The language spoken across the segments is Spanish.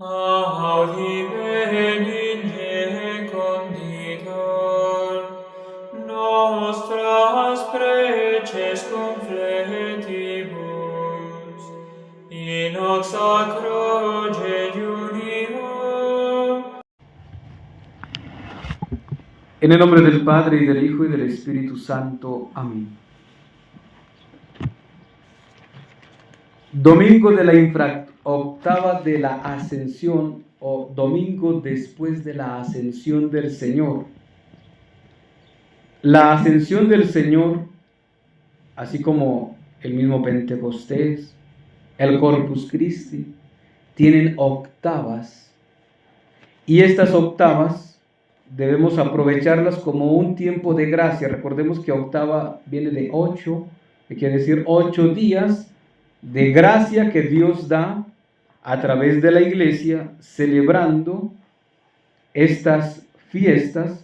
Audime conditor nostras preces confletibus, in hoc sacro jejunio. En el nombre del Padre, y del Hijo, y del Espíritu Santo. Amén. Domingo de la octava de la Ascensión, o domingo después de la Ascensión del Señor. La Ascensión del Señor, así como el mismo Pentecostés, el Corpus Christi, tienen octavas. Y estas octavas debemos aprovecharlas como un tiempo de gracia. Recordemos que octava viene de 8, que quiere decir 8 días de gracia que Dios da a través de la iglesia, celebrando estas fiestas,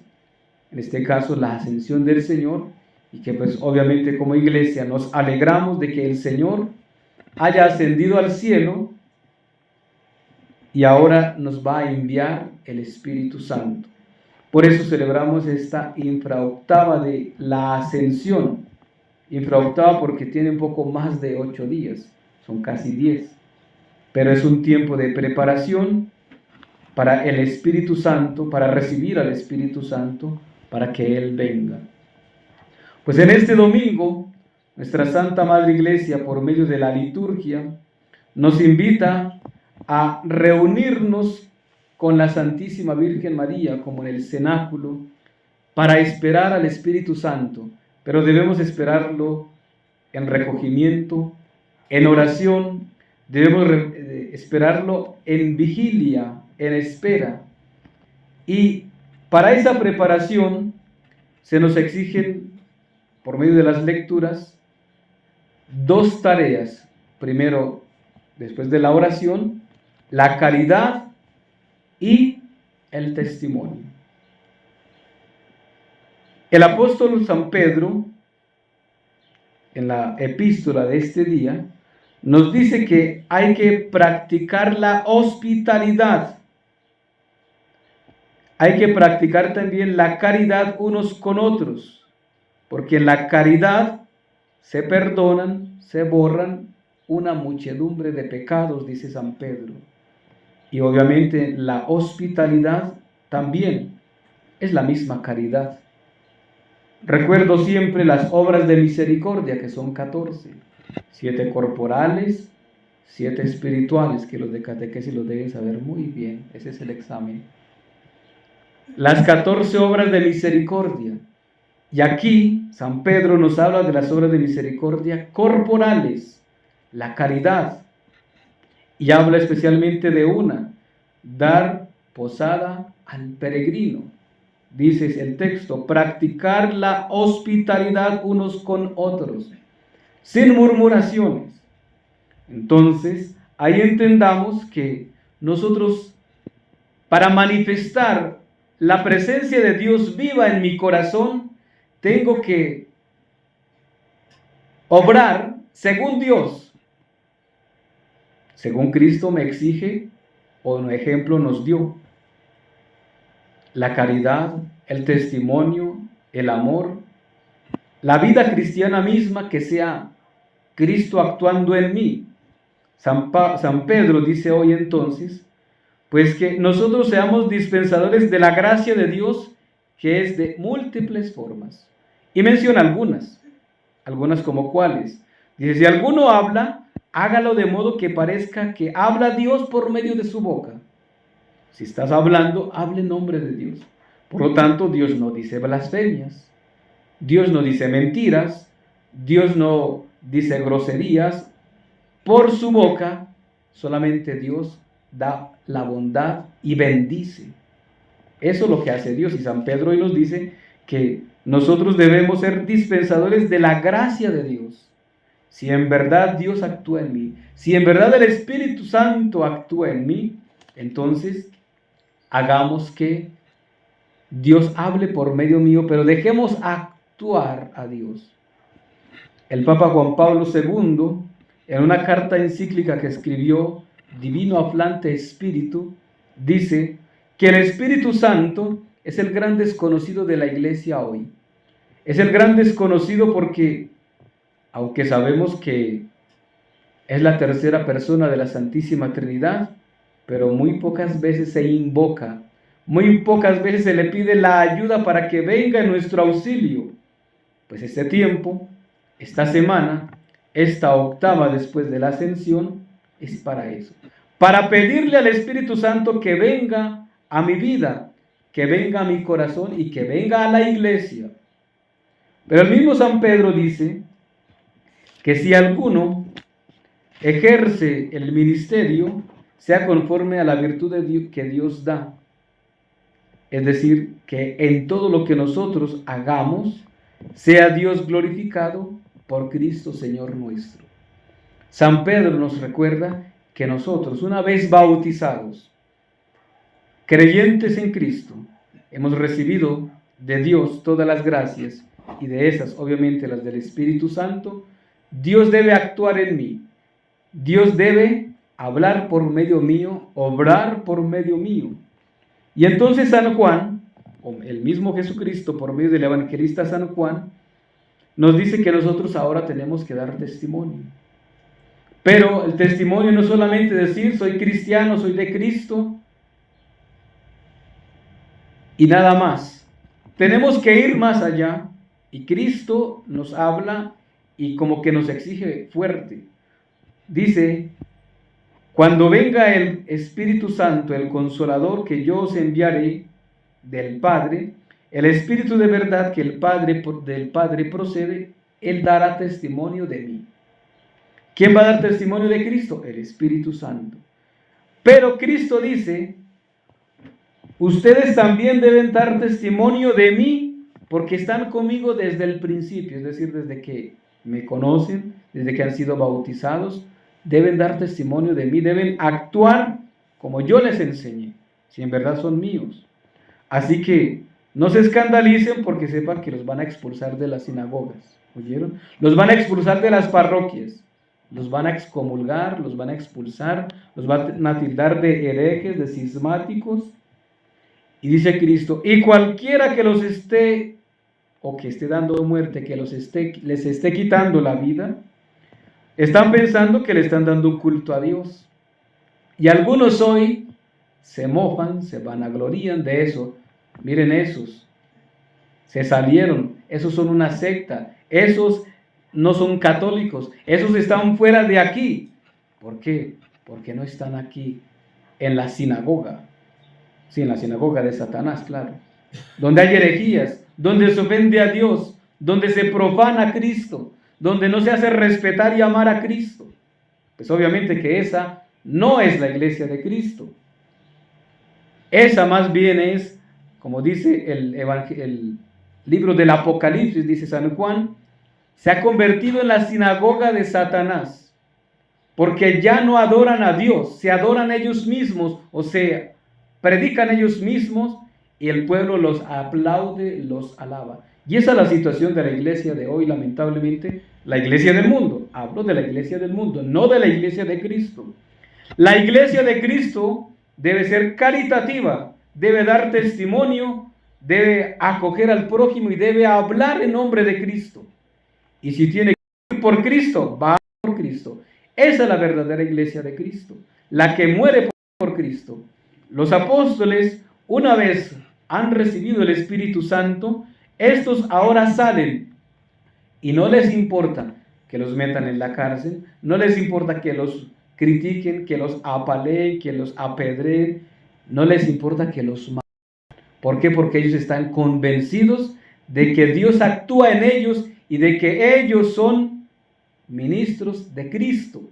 en este caso la ascensión del Señor, y que pues obviamente como iglesia nos alegramos de que el Señor haya ascendido al cielo y ahora nos va a enviar el Espíritu Santo. Por eso celebramos esta infraoctava de la ascensión. Infraoctava porque tiene un poco más de 8 días, son casi 10. Pero es un tiempo de preparación para el Espíritu Santo, para recibir al Espíritu Santo, para que Él venga. Pues en este domingo, nuestra Santa Madre Iglesia, por medio de la liturgia, nos invita a reunirnos con la Santísima Virgen María, como en el cenáculo, para esperar al Espíritu Santo, pero debemos esperarlo en recogimiento, en oración, debemos esperarlo en vigilia, en espera. Y para esa preparación se nos exigen, por medio de las lecturas, 2 tareas. Primero, después de la oración, la caridad y el testimonio. El apóstol San Pedro, en la epístola de este día, nos dice que hay que practicar la hospitalidad. Hay que practicar también la caridad unos con otros, porque en la caridad se perdonan, se borran una muchedumbre de pecados, dice San Pedro. Y obviamente la hospitalidad también es la misma caridad. Recuerdo siempre las obras de misericordia, que son 14, 7 corporales, 7 espirituales, que los de catequesis lo deben saber muy bien, ese es el examen. Las 14 obras de misericordia. Y aquí San Pedro nos habla de las obras de misericordia corporales, la caridad, y habla especialmente de una, dar posada al peregrino. Dice el texto, practicar la hospitalidad unos con otros, sin murmuraciones. Entonces, ahí entendamos que nosotros, para manifestar la presencia de Dios viva en mi corazón, tengo que obrar según Dios, según Cristo me exige o un ejemplo nos dio. La caridad, el testimonio, el amor, la vida cristiana misma, que sea Cristo actuando en mí. San Pedro dice hoy entonces, pues que nosotros seamos dispensadores de la gracia de Dios, que es de múltiples formas. Y menciona algunas como cuáles. Dice, si alguno habla, hágalo de modo que parezca que habla Dios por medio de su boca. Si estás hablando, hable en nombre de Dios. Por lo tanto, Dios no dice blasfemias, Dios no dice mentiras, Dios no dice groserías. Por su boca, solamente Dios da la bondad y bendice. Eso es lo que hace Dios. Y San Pedro hoy nos dice que nosotros debemos ser dispensadores de la gracia de Dios. Si en verdad Dios actúa en mí, si en verdad el Espíritu Santo actúa en mí, entonces hagamos que Dios hable por medio mío, pero dejemos actuar a Dios. El Papa Juan Pablo II, en una carta encíclica que escribió Divino Aflante Espíritu, dice que el Espíritu Santo es el gran desconocido de la iglesia hoy. Es el gran desconocido porque, aunque sabemos que es la tercera persona de la Santísima Trinidad, pero muy pocas veces se invoca, muy pocas veces se le pide la ayuda para que venga en nuestro auxilio. Pues este tiempo, esta semana, esta octava después de la ascensión, es para eso. Para pedirle al Espíritu Santo que venga a mi vida, que venga a mi corazón y que venga a la iglesia. Pero el mismo San Pedro dice que si alguno ejerce el ministerio, sea conforme a la virtud de Dios, que Dios da. Es decir, que en todo lo que nosotros hagamos, sea Dios glorificado por Cristo Señor nuestro. San Pedro nos recuerda que nosotros, una vez bautizados, creyentes en Cristo, hemos recibido de Dios todas las gracias, y de esas, obviamente, las del Espíritu Santo. Dios debe actuar en mí. Dios debe hablar por medio mío, obrar por medio mío. Y entonces San Juan, o el mismo Jesucristo por medio del evangelista San Juan, nos dice que nosotros ahora tenemos que dar testimonio. Pero el testimonio no es solamente decir soy cristiano, soy de Cristo y nada más. Tenemos que ir más allá, y Cristo nos habla y como que nos exige fuerte. Dice: cuando venga el Espíritu Santo, el Consolador, que yo os enviaré del Padre, el Espíritu de verdad que del Padre procede, Él dará testimonio de mí. ¿Quién va a dar testimonio de Cristo? El Espíritu Santo. Pero Cristo dice: ustedes también deben dar testimonio de mí, porque están conmigo desde el principio, es decir, desde que me conocen, desde que han sido bautizados. Deben dar testimonio de mí, deben actuar como yo les enseñé, si en verdad son míos. Así que no se escandalicen porque sepan que los van a expulsar de las sinagogas, ¿oyeron? Los van a expulsar de las parroquias, los van a excomulgar, los van a expulsar, los van a tildar de herejes, de cismáticos. Y dice Cristo: y cualquiera que los esté, o que esté dando muerte, que les esté quitando la vida, están pensando que le están dando un culto a Dios. Y algunos hoy se mofan, se vanaglorían de eso. Miren, esos se salieron, esos son una secta, esos no son católicos, esos están fuera de aquí. ¿Por qué? Porque no están aquí en la sinagoga. Sí, en la sinagoga de Satanás, claro. Donde hay herejías, donde se ofende a Dios, donde se profana a Cristo, donde no se hace respetar y amar a Cristo. Pues obviamente que esa no es la iglesia de Cristo. Esa más bien es, como dice el libro del Apocalipsis, dice San Juan, se ha convertido en la sinagoga de Satanás, porque ya no adoran a Dios, se adoran ellos mismos, o sea, predican ellos mismos y el pueblo los aplaude, los alaba. Y esa es la situación de la iglesia de hoy, lamentablemente, la iglesia del mundo. Hablo de la iglesia del mundo, no de la iglesia de Cristo. La iglesia de Cristo debe ser caritativa, debe dar testimonio, debe acoger al prójimo y debe hablar en nombre de Cristo. Y si tiene que ir por Cristo, va por Cristo. Esa es la verdadera iglesia de Cristo, la que muere por Cristo. Los apóstoles, una vez han recibido el Espíritu Santo, estos ahora salen y no les importa que los metan en la cárcel, no les importa que los critiquen, que los apaleen, que los apedreen, no les importa que los maten. ¿Por qué? Porque ellos están convencidos de que Dios actúa en ellos y de que ellos son ministros de Cristo.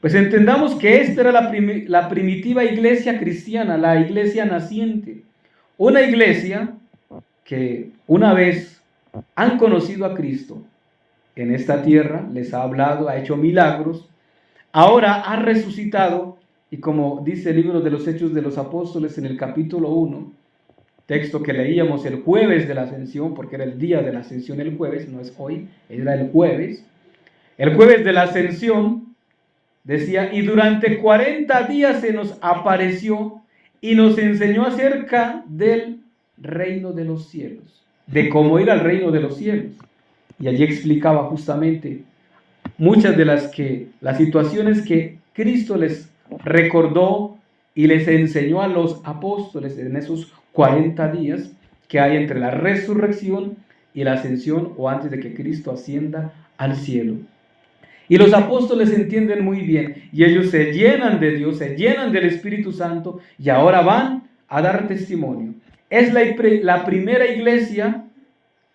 Pues entendamos que esta era la primitiva iglesia cristiana, la iglesia naciente. Una iglesia que una vez han conocido a Cristo en esta tierra, les ha hablado, ha hecho milagros, ahora ha resucitado, y como dice el libro de los Hechos de los Apóstoles en el capítulo 1, texto que leíamos el jueves de la Ascensión, porque era el día de la Ascensión el jueves, no es hoy, era el jueves de la Ascensión, decía, y durante 40 días se nos apareció y nos enseñó acerca del reino de los cielos, de cómo ir al reino de los cielos. Y allí explicaba justamente muchas de las situaciones que Cristo les recordó y les enseñó a los apóstoles en esos 40 días que hay entre la resurrección y la ascensión, o antes de que Cristo ascienda al cielo. Y los apóstoles entienden muy bien, y ellos se llenan de Dios, se llenan del Espíritu Santo, y ahora van a dar testimonio. Es la primera iglesia,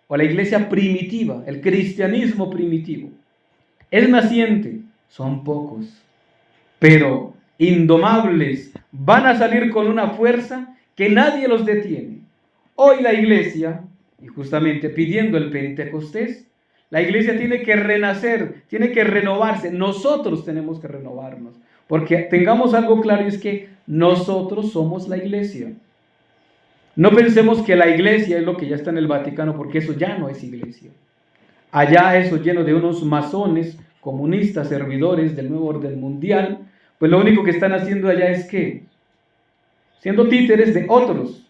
o la iglesia primitiva, el cristianismo primitivo. Es naciente, son pocos, pero indomables, van a salir con una fuerza que nadie los detiene. Hoy la iglesia, y justamente pidiendo el Pentecostés, la iglesia tiene que renacer, tiene que renovarse. Nosotros tenemos que renovarnos, porque tengamos algo claro, y es que nosotros somos la iglesia. No pensemos que la iglesia es lo que ya está en el Vaticano, porque eso ya no es iglesia. Allá eso lleno de unos masones, comunistas, servidores del nuevo orden mundial, pues lo único que están haciendo allá es que, siendo títeres de otros,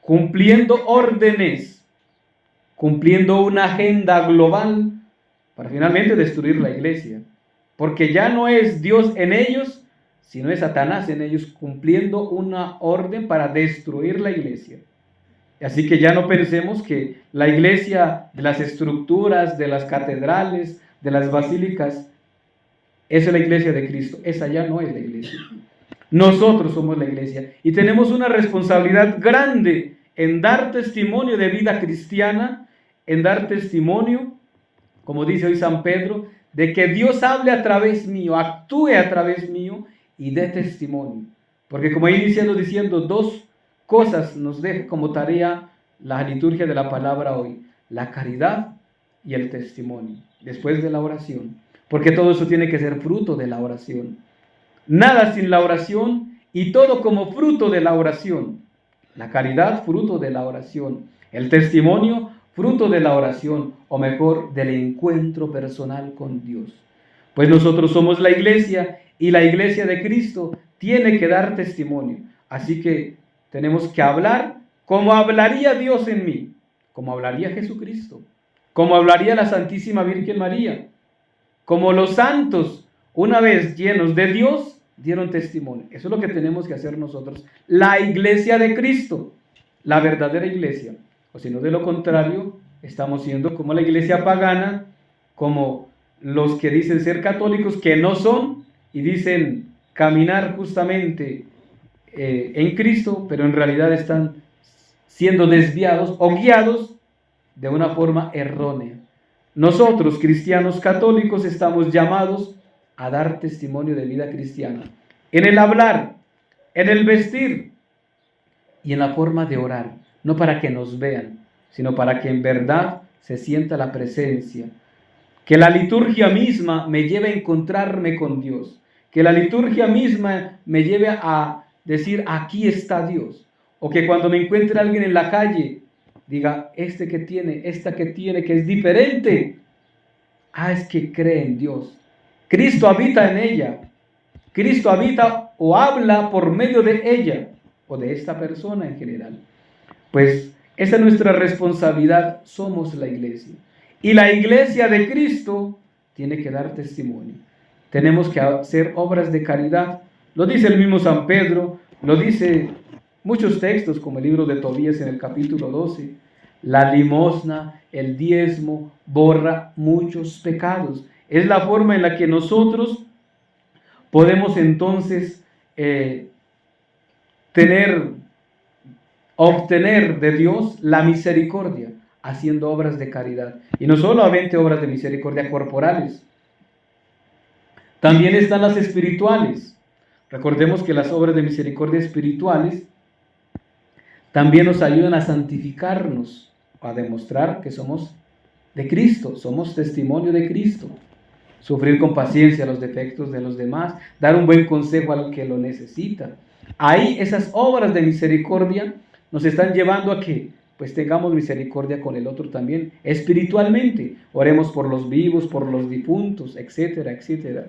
cumpliendo órdenes, cumpliendo una agenda global para finalmente destruir la iglesia. Porque ya no es Dios en ellos, sino es Satanás en ellos, cumpliendo una orden para destruir la iglesia. Así que ya no pensemos que la iglesia de las estructuras, de las catedrales, de las basílicas, esa es la iglesia de Cristo. Esa ya no es la iglesia. Nosotros somos la iglesia y tenemos una responsabilidad grande en dar testimonio de vida cristiana, en dar testimonio, como dice hoy San Pedro, de que Dios hable a través mío, actúe a través mío y dé testimonio. Porque como he iniciado diciendo, dos cosas nos deja como tarea la liturgia de la palabra hoy: la caridad y el testimonio, después de la oración. Porque todo eso tiene que ser fruto de la oración. Nada sin la oración y todo como fruto de la oración. La caridad, fruto de la oración. El testimonio, fruto de la oración, o mejor, del encuentro personal con Dios. Pues nosotros somos la iglesia y la iglesia de Cristo tiene que dar testimonio. Así que tenemos que hablar como hablaría Dios en mí, como hablaría Jesucristo, como hablaría la Santísima Virgen María, como los santos, una vez llenos de Dios, dieron testimonio. Eso es lo que tenemos que hacer nosotros, la iglesia de Cristo, la verdadera iglesia. O si no, de lo contrario, estamos siendo como la iglesia pagana, como los que dicen ser católicos, que no son, y dicen caminar justamente en Cristo, pero en realidad están siendo desviados o guiados de una forma errónea. Nosotros, cristianos católicos, estamos llamados a dar testimonio de vida cristiana, en el hablar, en el vestir y en la forma de orar, no para que nos vean, sino para que en verdad se sienta la presencia, que la liturgia misma me lleve a encontrarme con Dios, que la liturgia misma me lleve a decir, aquí está Dios, o que cuando me encuentre alguien en la calle, diga, esta que tiene, que es diferente, es que cree en Dios. Cristo habita en ella. Cristo habita o habla por medio de ella o de esta persona en general. Pues esa es nuestra responsabilidad, somos la iglesia. Y la iglesia de Cristo tiene que dar testimonio. Tenemos que hacer obras de caridad. Lo dice el mismo San Pedro, lo dice muchos textos como el libro de Tobías en el capítulo 12. La limosna, el diezmo, borra muchos pecados. Es la forma en la que nosotros podemos entonces obtener de Dios la misericordia, haciendo obras de caridad. Y no solamente obras de misericordia corporales, también están las espirituales. Recordemos que las obras de misericordia espirituales también nos ayudan a santificarnos, a demostrar que somos de Cristo, somos testimonio de Cristo. Sufrir con paciencia los defectos de los demás, dar un buen consejo al que lo necesita. Ahí esas obras de misericordia nos están llevando a que pues tengamos misericordia con el otro también, espiritualmente. Oremos por los vivos, por los difuntos, etcétera, etcétera.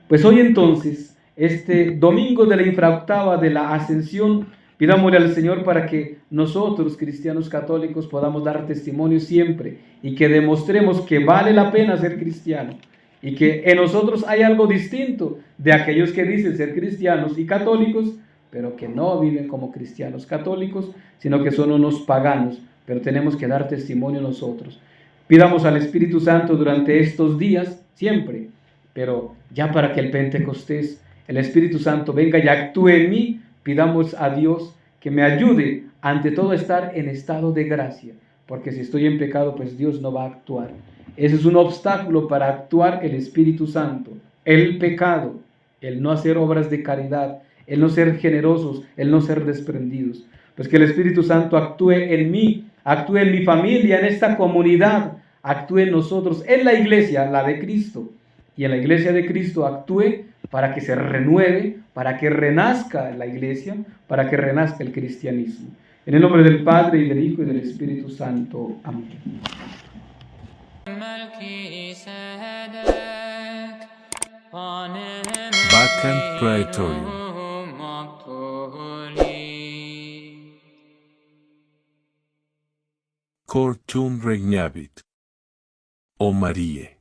Pues hoy entonces, este domingo de la infraoctava de la Ascensión, pidámosle al Señor para que nosotros, cristianos católicos, podamos dar testimonio siempre y que demostremos que vale la pena ser cristiano y que en nosotros hay algo distinto de aquellos que dicen ser cristianos y católicos, pero que no viven como cristianos católicos, sino que son unos paganos, pero tenemos que dar testimonio nosotros. Pidamos al Espíritu Santo durante estos días, siempre, pero ya para que el Pentecostés, el Espíritu Santo venga y actúe en mí, pidamos a Dios que me ayude ante todo a estar en estado de gracia, porque si estoy en pecado, pues Dios no va a actuar. Ese es un obstáculo para actuar el Espíritu Santo, el pecado, el no hacer obras de caridad, el no ser generosos, el no ser desprendidos. Pues que el Espíritu Santo actúe en mí, actúe en mi familia, en esta comunidad, actúe en nosotros, en la iglesia, la de Cristo. Y en la iglesia de Cristo actúe para que se renueve, para que renazca la iglesia, para que renazca el cristianismo. En el nombre del Padre, y del Hijo, y del Espíritu Santo. Amén. Vacant Praetorium. Cor tuum regnavit. O Marie.